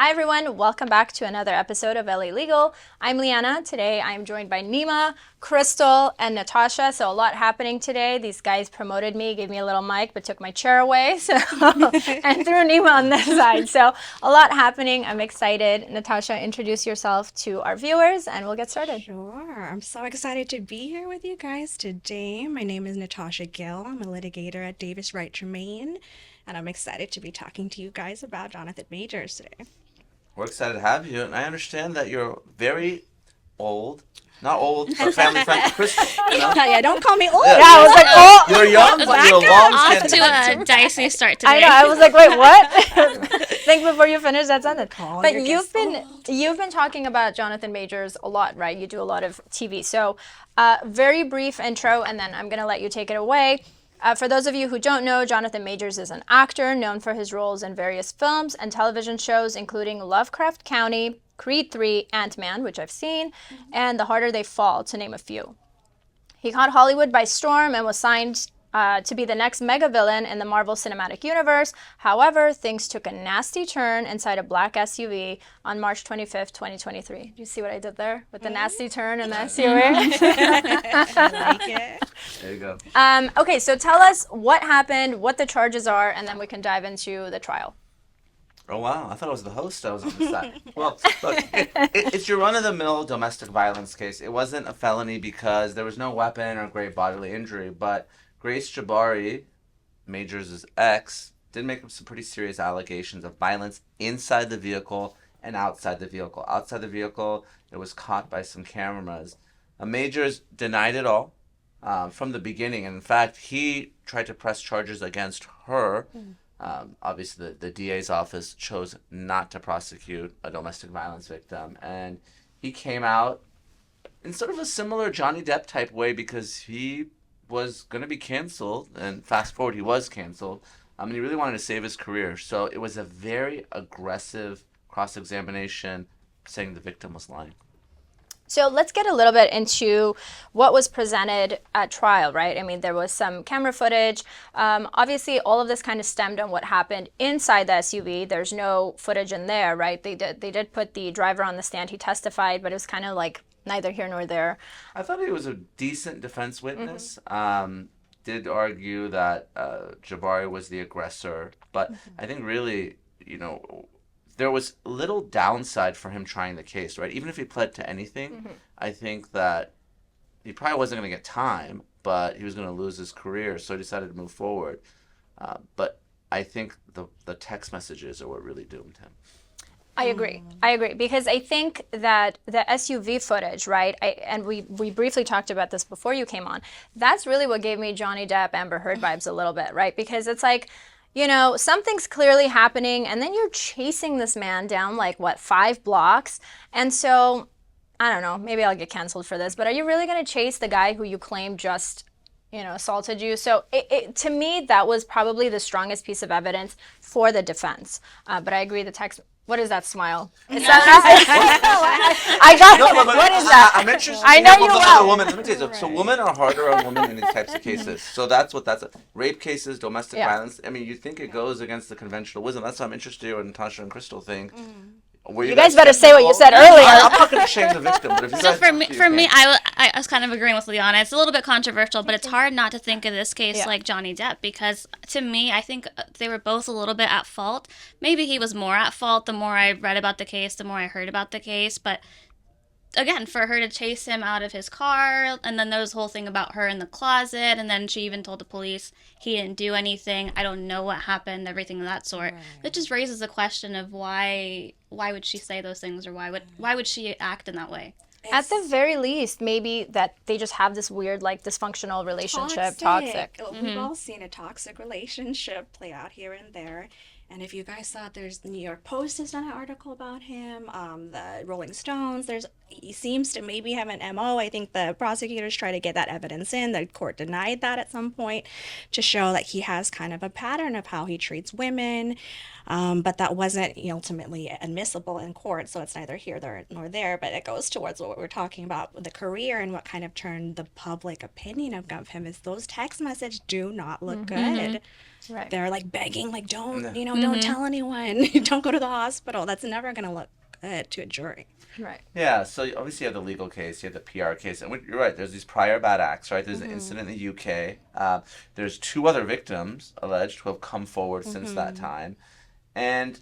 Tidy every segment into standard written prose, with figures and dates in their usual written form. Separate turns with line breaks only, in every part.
Hi everyone, welcome back to another episode of LA Legal. I'm Liana. Today I'm joined by Nima, Crystal, and Natasha. So a lot happening today. These guys promoted me, gave me a little mic, but took my chair away. So and threw Nima on this side. So a lot happening. I'm excited. Natasha, introduce yourself to our viewers and we'll get started.
Sure. I'm so excited to be here with you guys today. My name is Natasha Gill. I'm a litigator at Davis Wright Tremaine, and I'm excited to be talking to you guys about Jonathan Majors today.
We're excited to have you, and I understand that you're very old. Not old, but family friendly. Chris,
Yeah, don't call me old.
Yeah, I was like, oh!
You're young, but you're
Off
long-standing.
to a dicey start today.
I know. I was like, wait, what? Think before you finish that sentence.
Call
But
your
you've
guests
been talking about Jonathan Majors a lot, right? You do a lot of TV. So, very brief intro, and then I'm gonna let you take it away. For those of you who don't know, Jonathan Majors is an actor known for his roles in various films and television shows, including Lovecraft County, Creed 3, Ant-Man, which I've seen, and The Harder They Fall, to name a few. He caught Hollywood by storm and was signed to be the next mega villain in the Marvel Cinematic Universe. However, things took a nasty turn inside a black SUV on March 25th, 2023. Do you see what I did there with the nasty turn and the SUV?
I like it.
There you go.
Okay, so tell us what happened, what the charges are, and then we can dive into the trial.
Oh, wow. I thought I was the host. I was on the side. Well, look, it's your run-of-the-mill domestic violence case. It wasn't a felony because there was no weapon or grave bodily injury, but Grace Jabari, Majors' ex, did make some pretty serious allegations of violence inside the vehicle and outside the vehicle. Outside the vehicle, it was caught by some cameras. Majors denied it all from the beginning. And in fact, he tried to press charges against her. Obviously, the DA's office chose not to prosecute a domestic violence victim. And he came out in sort of a similar Johnny Depp type way because he was going to be canceled. And fast forward, he was canceled. And he really wanted to save his career. So it was a very aggressive cross-examination saying the victim was lying.
So let's get a little bit into what was presented at trial, right? I mean, there was some camera footage. Obviously, all of this kind of stemmed on what happened inside the SUV. There's no footage in there, right? They did put the driver on the stand. He testified, but it was kind of like neither here nor there.
I thought he was a decent defense witness. Did argue that Jabari was the aggressor, but I think really, there was little downside for him trying the case, right? Even if he pled to anything, I think that he probably wasn't going to get time, but he was going to lose his career, so he decided to move forward. But I think the text messages are what really doomed him.
I agree, because I think that the SUV footage, right, and we briefly talked about this before you came on, that's really what gave me Johnny Depp, Amber Heard vibes a little bit, right? Because it's like, something's clearly happening, and then you're chasing this man down, 5 blocks? And so, I don't know, maybe I'll get canceled for this, but are you really going to chase the guy who you claim just, assaulted you? So, to me, that was probably the strongest piece of evidence for the defense. But I agree, the text... What is that smile? Is that I got
No,
it.
but
What is that?
I'm interested.
I know you will.
Woman. Let me tell you something. So women are harder on women in these types of cases. So that's rape cases, domestic violence. I mean, you think it goes against the conventional wisdom. That's why I'm interested in what Natasha and Crystal think.
You guys better say what you said earlier.
I'm not going to shame the victim, but if you
So
guys
for me, I was kind of agreeing with Liana. It's a little bit controversial, but it's hard not to think of this case like Johnny Depp because to me, I think they were both a little bit at fault. Maybe he was more at fault the more I read about the case, the more I heard about the case, but again, for her to chase him out of his car, and then there was the whole thing about her in the closet, and then she even told the police he didn't do anything. I don't know what happened, everything of that sort. Right. That just raises the question of why would she say those things, or why would she act in that way?
At the very least, maybe that they just have this weird, dysfunctional relationship, toxic.
We've all seen a toxic relationship play out here and there. And if you guys saw, there's the New York Post has done an article about him, the Rolling Stones. There's he seems to maybe have an MO. I think the prosecutors try to get that evidence in. The court denied that at some point to show that he has kind of a pattern of how he treats women. But that wasn't ultimately admissible in court, so it's neither here nor there. But it goes towards what we're talking about with the career and what kind of turned the public opinion of him is those text messages do not look good.
Right.
They're like begging, like don't don't tell anyone, don't go to the hospital. That's never gonna look good to a jury.
Right.
Yeah, so obviously you have the legal case, you have the PR case, and you're right, there's these prior bad acts, right? There's an incident in the UK. There's 2 other victims alleged who have come forward since that time. And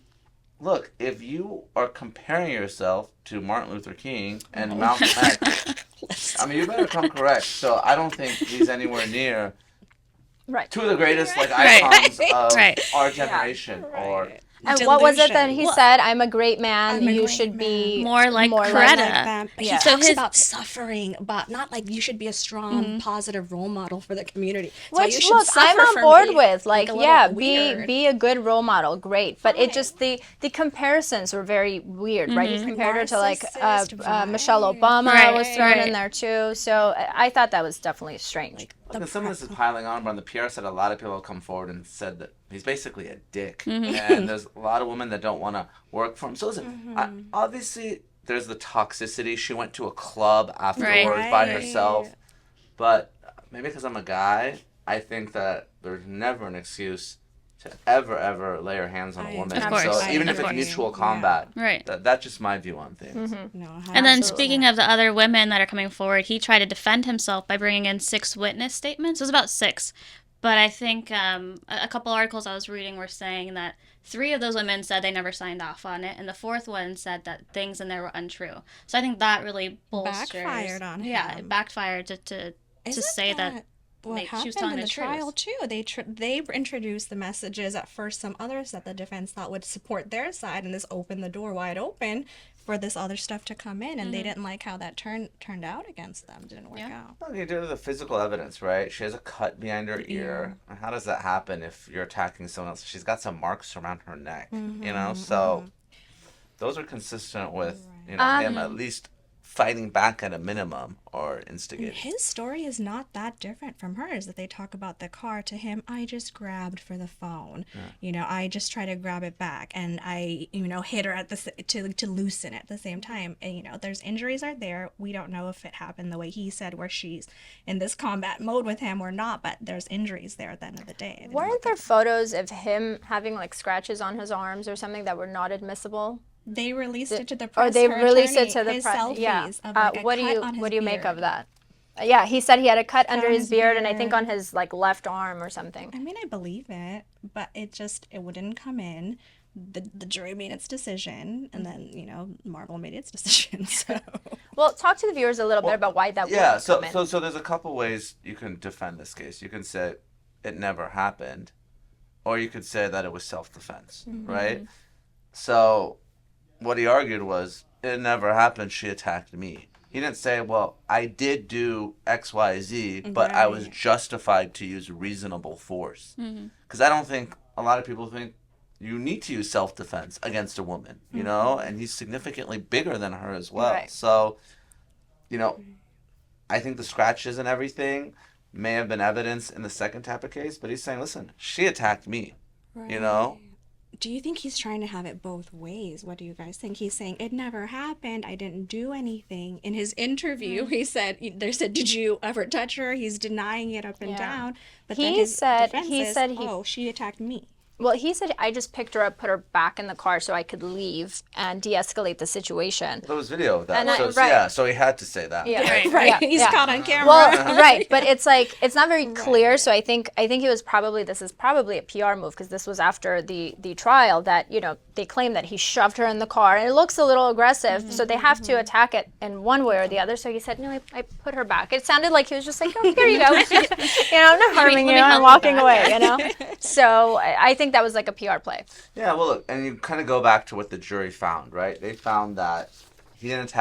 look, if you are comparing yourself to Martin Luther King and Malcolm X, I mean, you better come correct. So I don't think he's anywhere near
Right.
2 of the greatest icons of our generation.
Right.
Or
And what was it that he
Delusion.
said? I'm a great man.
I'm a
You
great
should be
More like
more
Greta.
like
That. But
Yeah.
he
So
talks
his-
about suffering, but not like you should be a strong, positive role model for the community. So you
Which
should
look, I'm
suffer
on
for
board
me.
with. Like,
a little
yeah,
weird.
be a good role model, great. But it
Fine.
just the comparisons were very weird, right? He compared her to like
Narcissist,
Michelle
right.
Obama
Right,
was thrown
right.
in there too. So I thought that was definitely strange.
Look, some of this is piling on, but on the PR side, a lot of people have come forward and said that he's basically a dick. And there's a lot of women that don't want to work for him. So listen, obviously, there's the toxicity. She went to a club afterwards by
Right.
herself. But maybe because I'm a guy, I think that there's never an excuse to ever lay your hands on a
I
woman.
Of course.
So even if
Of
it's
course.
mutual
Yeah.
combat,
Right.
that's just my view on things.
No,
And then
100%.
speaking of the other women that are coming forward, he tried to defend himself by bringing in 6 witness statements. It was about 6. But I think a couple articles I was reading were saying that 3 of those women said they never signed off on it, and the 4th one said that things in there were untrue. So I think that really bolsters.
Backfired on
Yeah,
him.
it backfired to
Isn't
say that
what
she was
happened
telling
in
the
the
truth.
trial too? They introduced the messages at first. Some others that the defense thought would support their side, and this opened the door wide open for this other stuff to come in, and they didn't like how that turned out against them. Didn't work out.
Well, you do the physical evidence, right? She has a cut behind her ear. And how does that happen if you're attacking someone else? She's got some marks around her neck, So those are consistent with, him at least fighting back at a minimum or instigating.
His story is not that different from hers. That they talk about the car, to him, I just grabbed for the phone. I just try to grab it back, and I, hit her at to loosen it at the same time. And there's injuries are there. We don't know if it happened the way he said, where she's in this combat mode with him or not. But there's injuries there at the end of the day.
Weren't there photos of him having like scratches on his arms or something that were not admissible?
They released it to the press.
Or they
her
released it
attorney,
to the
his
press.
selfies
Yeah.
of, like, a
What do
cut
you
on his
what do you make
beard.
of that? Yeah, he said he had a cut under
on
his
his
beard, and I think
beard.
on his like left arm or something.
I mean, I believe it, but it wouldn't come in. The jury made its decision, and then Marvel made its decision. So
Well, talk to the viewers a little bit about why that
Yeah,
wouldn't
so,
come in.
so there's a couple ways you can defend this case. You can say it never happened, or you could say that it was self-defense, right? So what he argued was, it never happened, she attacked me. He didn't say, well, I did do X, Y, Z, but I was
Right.
justified to use reasonable force. Because I don't think a lot of people think you need to use self-defense against a woman, and he's significantly bigger than her as well.
Right.
So, I think the scratches and everything may have been evidence in the second type of case, but he's saying, listen, she attacked me,
do you think he's trying to have it both ways? What do you guys think? He's saying it never happened. I didn't do anything. In his interview, they said, "Did you ever touch her?" He's denying it up and
Yeah.
down. But
He
then his
said-
defense
he
is,
said he-
"Oh, she attacked me."
Well, he said I just picked her up, put her back in the car so I could leave and de-escalate the situation.
There was video of that.
And I-
So,
right.
yeah, so he had to say that.
Yeah,
Right.
Yeah,
He's
yeah.
caught on camera.
Well, right, but it's like it's not very clear. So I think it was this is probably a PR move because this was after the trial that they claim that he shoved her in the car and it looks a little aggressive. So they have to attack it in one way or the other. So he said, no, I put her back. It sounded like he was just like, oh, here you go, I'm not harming
let
you,
me
I'm
help you
walking
back.
away, So I think that was like a PR play.
Yeah, well, look, and you kind of go back to what the jury found, right? They found that he didn't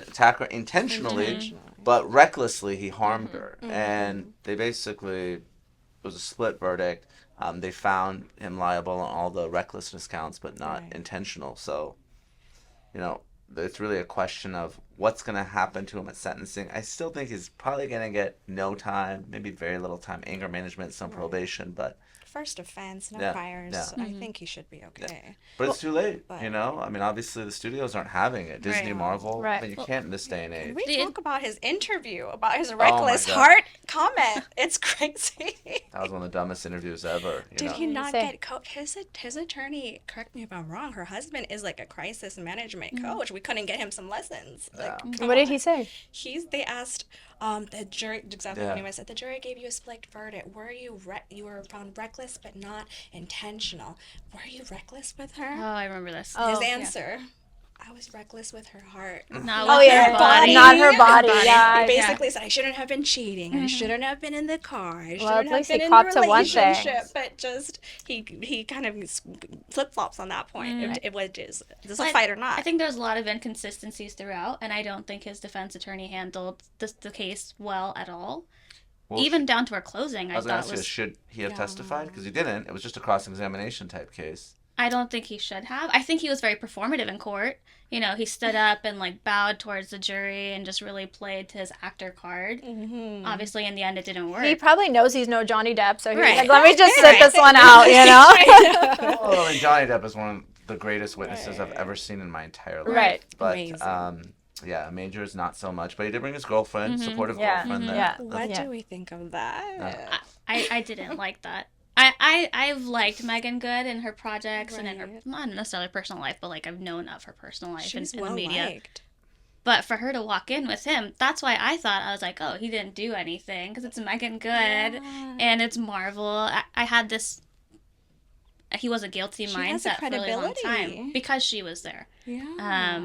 attack her intentionally, but recklessly he harmed her. And they basically, it was a split verdict. They found him liable on all the recklessness counts, but not intentional. So, it's really a question of what's going to happen to him at sentencing. I still think he's probably going to get no time, maybe very little time, anger management, some probation, but
First offense, no
Yeah,
priors.
yeah.
I think he should be okay.
but it's too late,
but-
you know? I mean, obviously the studios aren't having it. Disney,
Right.
Marvel,
Right.
I mean, you can't in this day and age.
Can we
The-
talk about his interview, about his
my
reckless
God.
heart comment? It's crazy.
That was one of the dumbest interviews ever, you
Did
know?
he not
say?
get his attorney, correct me if I'm wrong, her husband is like a crisis management coach. We couldn't get him some lessons. Like, come
What did
on.
he say?
They asked the jury, exactly
Yeah.
what he said, the jury gave you a split verdict. Were you you were found reckless but not intentional. Were you reckless with her?
Oh, I remember this.
His
yeah.
answer, I was reckless with her heart.
Not
Oh
with
yeah,
her body.
not her body.
He
Yeah,
basically said I shouldn't have been cheating. I shouldn't have been in the car. I
Well, at
shouldn't have
least
been
he
in
copped
the
to one thing.
relationship. But just he kind of flip flops on that point. It was just a fight or not.
I think there's a lot of inconsistencies throughout, and I don't think his defense attorney handled the case well at all.
Well,
Even down to our closing,
I was going to ask you, should he have testified? Because he didn't. It was just a cross-examination type case.
I don't think he should have. I think he was very performative in court. You know, he stood up and like bowed towards the jury and just really played to his actor card. Obviously, in the end, it didn't work.
he probably knows he's no Johnny Depp, so he's
Right.
like, let me just sit this one out, you know?
Well, and Johnny Depp is one of the greatest witnesses I've ever seen in my entire life.
Right.
But,
Amazing.
yeah, Majors, not so much. But he did bring his girlfriend, supportive
Yeah.
girlfriend. That,
Yeah.
What
Yeah.
do we think of that?
I didn't like that. I've liked Megan Good and her projects and in her, not necessarily personal life, but like I've known of her personal life
She's
in
well
the media.
liked.
But for her to walk in with him, that's why I thought, I was like, oh, he didn't do anything because it's Megan Good and it's Marvel. I had this, he was a guilty
She has the
mindset for a really long
credibility.
time because she was there.
Yeah.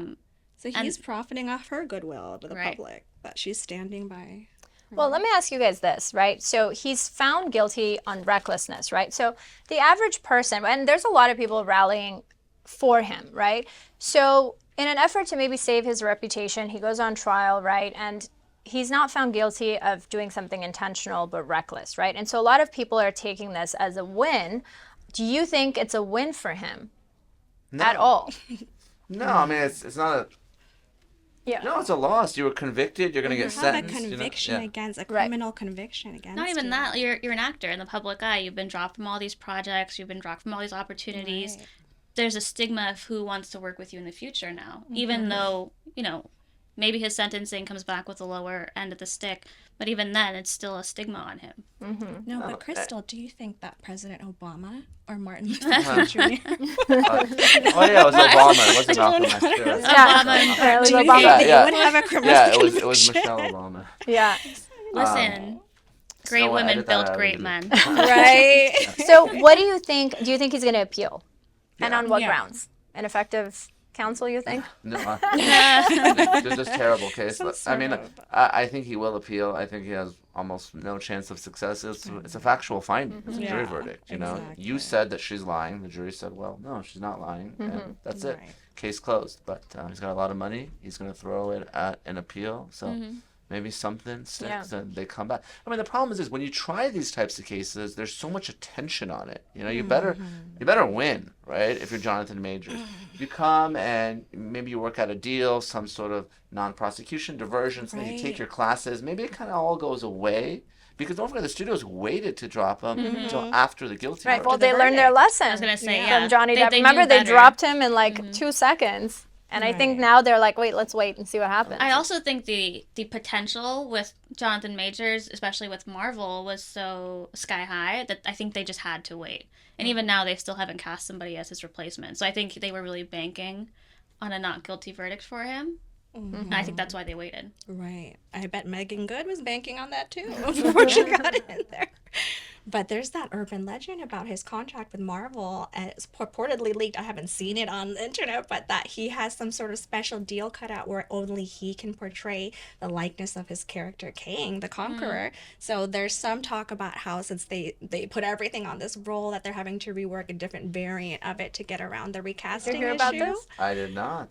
So
and-
he's profiting off her goodwill to the
Right.
public that she's standing by.
Well, let me ask you guys this, right? So he's found guilty on recklessness, right? So the average person, and there's a lot of people rallying for him, right? So in an effort to maybe save his reputation, he goes on trial, right? And he's not found guilty of doing something intentional but reckless, right? And so a lot of people are taking this as a win. Do you think it's a win for him at all?
No, I mean, it's not a...
Yeah.
No, it's a loss. You were convicted. You're going to
You
get
have a
sentenced.
conviction
you know?
against a
Right.
criminal conviction against.
Not even
you.
that. You're an actor in the public eye. You've been dropped from all these projects. You've been dropped from all these opportunities.
Right.
There's a stigma of who wants to work with you in the future now. Even though, you know, maybe his sentencing comes back with a lower end of the stick, but even then, it's still a stigma on him.
No,
Oh,
but Crystal, do you think that President Obama or Martin Luther King Jr.
Oh, yeah, it was Obama. It wasn't Malcolm X.
Yeah.
Obama.
It was
Do you
Obama.
think that
Yeah.
you would have a criminal
Yeah, it
conviction?
was Michelle Obama.
Yeah.
Listen, great
so
women
edit that
build
out
great
of
men.
Right.
So what do you think? Do you think he's going to appeal? And
Yeah.
on what
Yeah.
grounds? Ineffective counsel, you think?
No, just this terrible case.
Some
I mean,
sort of-
I think he will appeal. I think he has almost no chance of success. It's a factual finding. It's a jury
Yeah,
verdict. You know,
exactly.
you said that she's lying. The jury said, well, no, she's not lying, and that's it.
Right.
Case closed. But he's got a lot of money. He's going to throw it at an appeal. So. Maybe something sticks and they come back. I mean, the problem is when you try these types of cases, there's so much attention on it. You know, you better win, right? If you're Jonathan Majors, you come and maybe you work out a deal, some sort of non-prosecution, diversions, maybe you take
Right.
your classes. Maybe it kind of all goes away because don't forget the studios waited to drop him until after the guilty
Right.
verdict.
Well, they learned their lesson.
I was going to say,
Yeah.
yeah.
From Johnny Depp.
They
Remember,
knew
they
better.
dropped him in like 2 seconds. And I think
Right.
now they're like, wait, let's wait and see what happens.
I also think the potential with Jonathan Majors, especially with Marvel, was so sky high that I think they just had to wait. And even now, they still haven't cast somebody as his replacement. So I think they were really banking on a not guilty verdict for him. And I think that's why they waited.
Right. I bet Megan Good was banking on that too before she got in there. But there's that urban legend about his contract with Marvel. And it's purportedly leaked. I haven't seen it on the internet, but that he has some sort of special deal cut out where only he can portray the likeness of his character Kang, the Conqueror. So there's some talk about how since they put everything on this role that they're having to rework a different variant of it to get around the recasting
hear about
issue.
this?
I did not.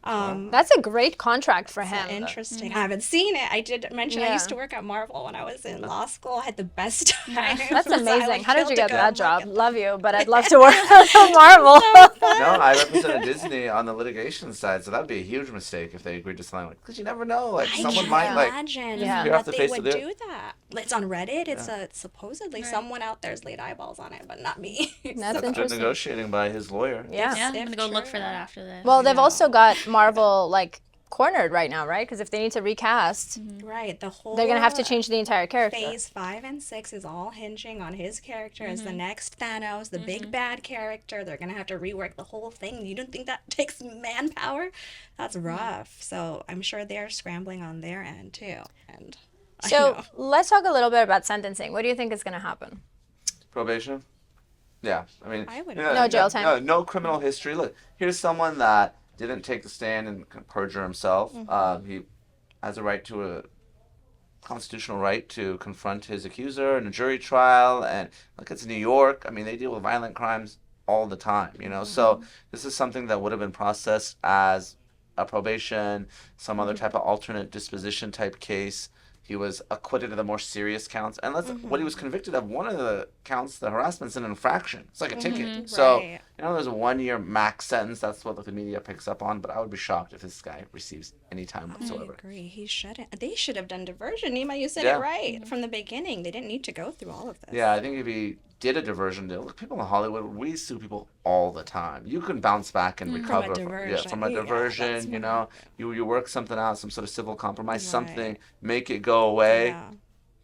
That's a great contract for him.
Interesting. I haven't seen it. I did mention I
Yeah.
used to work at Marvel when I was in law school. I had the best time.
That's amazing. amazing.
would
How did
kill
you
to
get
go
that
look
job?
at
Love you, but I'd love to work at Marvel.
No, I represented Disney on the litigation side, so that'd be a huge mistake if they agreed to sign. Because you never know, like
I
someone
can't
might like
imagine
Yeah.
disappear off
that
the
they
face of
would
the
do that. It's on Reddit. It's
Yeah.
supposedly
Right.
someone out there's laid eyeballs on it, but not me.
That's
That's good
interesting.
negotiating by his lawyer.
Yeah.
Yeah, I'm
If
gonna go look
true.
for that after this.
Well, they've
Yeah.
also got Marvel like cornered right now, right? Because if they need to recast,
Right, the whole
they're gonna have to change the entire character.
Phase 5 and 6 is all hinging on his character as the next Thanos, the big bad character. They're gonna have to rework the whole thing. You don't think that takes manpower? That's rough. So I'm sure they're scrambling on their end too. And I
So
know.
let's talk a little bit about sentencing. What do you think is gonna happen?
Probation? Yeah. I mean,
I would
No jail time.
No criminal history. Look, here's someone that didn't take the stand and perjure himself. He has a right to a constitutional right to confront his accuser in a jury trial. And look, it's New York. I mean, they deal with violent crimes all the time, you know? So this is something that would have been processed as a probation, some other type of alternate disposition type case. He was acquitted of the more serious counts. And what he was convicted of, one of the counts, the harassment's an infraction. It's like a ticket. So,
Right.
you know, there's a 1-year max sentence. That's what the media picks up on. But I would be shocked if this guy receives any time
I
whatsoever.
agree. He shouldn't. They should have done diversion. Nima, you said
Yeah.
it right from the beginning. They didn't need to go through all of this.
Yeah, I think if he did a diversion deal, look, people in Hollywood, we sue people all the time. You can bounce back and recover from a
Yeah,
diversion,
that's
you
what
know. You work something out, some sort of civil compromise, something,
Right.
make it go away
Yeah.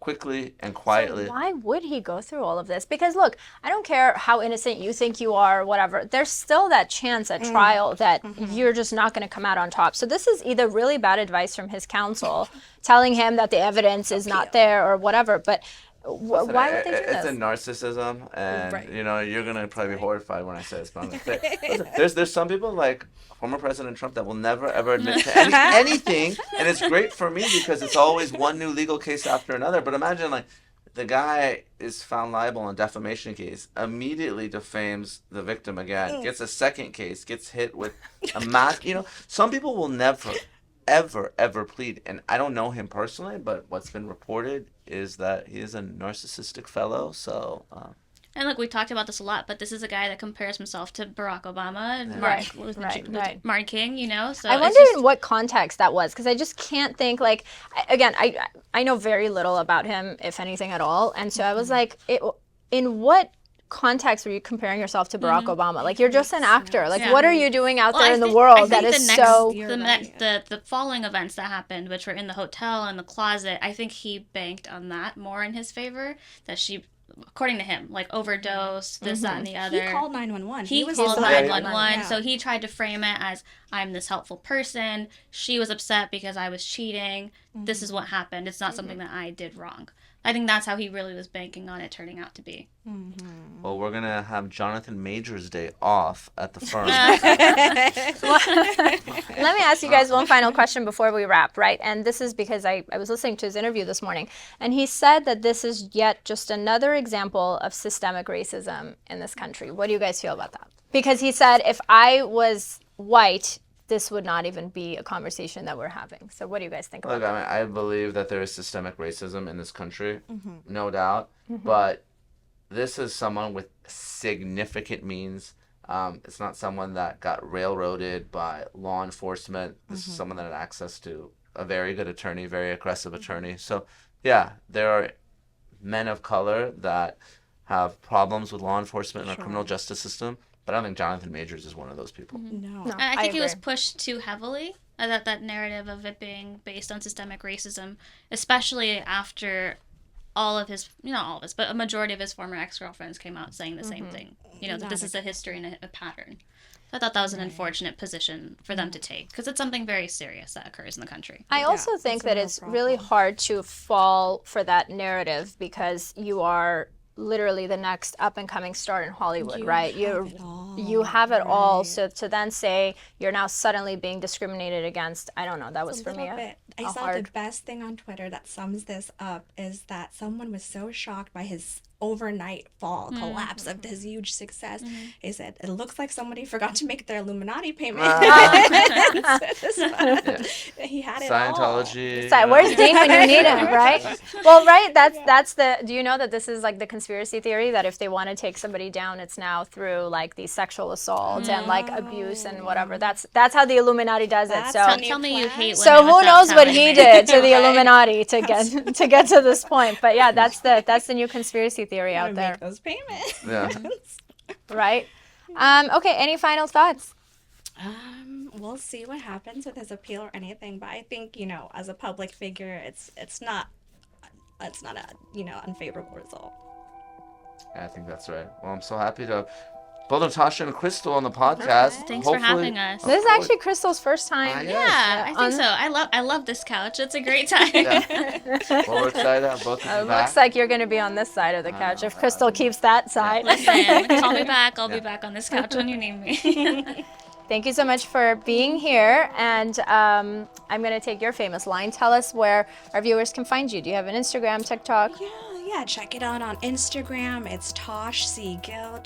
quickly and quietly.
So why would he go through all of this? Because look, I don't care how innocent you think you are or whatever. There's still that chance at trial that you're just not going to come out on top. So this is either really bad advice from his counsel, telling him that the evidence is not there or whatever. But
Listen,
why would they do
it's
this?
a narcissism, and
Right.
you know you're gonna probably be horrified when I say this, but I'm gonna say, listen, there's some people like former President Trump that will never ever admit to anything, and it's great for me because it's always one new legal case after another. But imagine like the guy is found liable in a defamation case, immediately defames the victim again, gets a second case, gets hit with a mass. You know, some people will never, ever plead, and I don't know him personally, but what's been reported is that he is a narcissistic fellow. So
And look, we talked about this a lot, but this is a guy that compares himself to Barack Obama and
Right.
Martin King, you know? So
I
it's
wonder
just-
in what context that was, because I just can't think like, I know very little about him, if anything at all, and so I was like, in what context were you comparing yourself to Barack Obama? Like, you're just an actor. Like,
Yeah.
what are you doing out
Well,
there
I
in the
think-
world
I
that
think
is
the
so?
You're
the,
right.
the following events that happened, which were in the hotel and the closet, I think he banked on that more in his favor. That she, according to him, like overdosed, this, that, and the other.
He called 911.
He
was
called
the-
911,
Yeah.
so he tried to frame it as, I'm this helpful person. She was upset because I was cheating. This is what happened. It's not something that I did wrong. I think that's how he really was banking on it turning out to be.
well, we're gonna have Jonathan Majors Day off at the firm.
Let me ask you guys one final question before we wrap, right? And this is because I was listening to his interview this morning, and he said that this is yet just another example of systemic racism in this country. What do you guys feel about that? Because he said, if I was white, this would not even be a conversation that we're having. So what do you guys think about
Look,
that?
I believe that there is systemic racism in this country, no doubt. But this is someone with significant means. It's not someone that got railroaded by law enforcement. This is someone that had access to a very good attorney, very aggressive attorney. So, yeah, there are men of color that have problems with law enforcement and our criminal justice system. But I don't think Jonathan Majors is one of those people.
No.
No,
And I think he was
agree.
pushed too heavily. That narrative of it being based on systemic racism, especially after all of his, not all of his, but a majority of his former ex-girlfriends came out saying the same thing. You know, that this is a history and a pattern. I thought that was an unfortunate position for them to take because it's something very serious that occurs in the country.
I also
it's
think
a
that
real
it's really hard to fall for that narrative because you are literally the next up and coming star in Hollywood, right? You have it all. So to then say you're now suddenly being discriminated against, I don't know. That was
A
for me
little bit. I
a
saw
hard.
the best thing on Twitter that sums this up is that someone was so shocked by his overnight fall collapse of this huge success. He said it looks like somebody forgot to make their Illuminati payment. He had it
Scientology.
So where's Dean when you need him, right? Well, right. That's the. Do you know that this is like the conspiracy theory that if they want to take somebody down, it's now through like the sexual assault and like abuse and whatever. That's how the Illuminati does it. So
Tell me you hate women.
so who
without
knows what
telling
he
me.
did to the Illuminati to get to this point? But yeah, that's the new conspiracy theory out there,
Make those payments.
Yeah.
right? Okay. Any final thoughts?
We'll see what happens with his appeal or anything, but I think, as a public figure, it's not a, unfavorable result.
Yeah, I think that's right. Well, I'm so happy to have both Natasha and Crystal on the podcast.
Thanks for
Hopefully-
having us.
This is actually Crystal's first time.
Yeah, I think so. I love this couch. It's a great time.
Yeah. Well, we're excited to have both of you
It
back.
looks like you're going to be on this side of the couch if Crystal keeps that side.
Listen, call me back. I'll be back on this couch when you need me.
Thank you so much for being here. And I'm going to take your famous line. Tell us where our viewers can find you. Do you have an Instagram, TikTok?
Yeah, check it out on Instagram. It's Tosh C. Gill,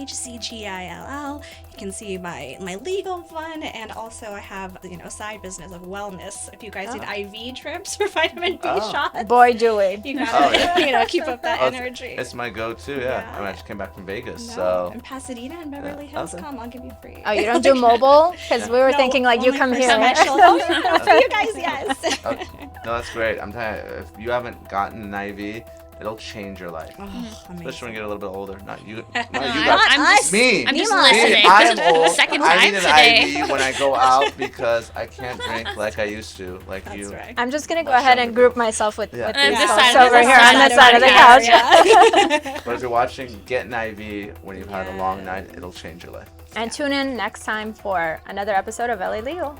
TASHCGILL. You can see my legal fun, and also I have a side business of wellness. If you guys need IV trips for vitamin B shots,
Boy, do we.
you gotta keep up that
Oh,
energy.
It's my go-to, yeah.
Yeah.
I mean, I just came back from Vegas,
No,
so.
in Pasadena and Beverly Hills,
Okay.
come, I'll give you free.
Oh, you don't do mobile? Because we were thinking like you
only
come
for
here.
special. Only for you guys, yes.
Okay. No, that's great. I'm telling you, if you haven't gotten an IV, it'll change your life. Especially when you get a little bit older. Not you. Not you guys.
I'm just,
Me.
I'm just
Me.
listening.
I'm old.
Second
I
time
need an
today.
IV when I go out because I can't drink like I used to, like
That's
you.
right.
I'm just going to go ahead and group myself with,
Yeah.
with
And
these
this
folks
side-
over
this
here on
side
this
of
side of the
the
couch.
couch,
But if you're watching, get an IV when you've had a long night. It'll change your life.
And tune in next time for another episode of LA Legal.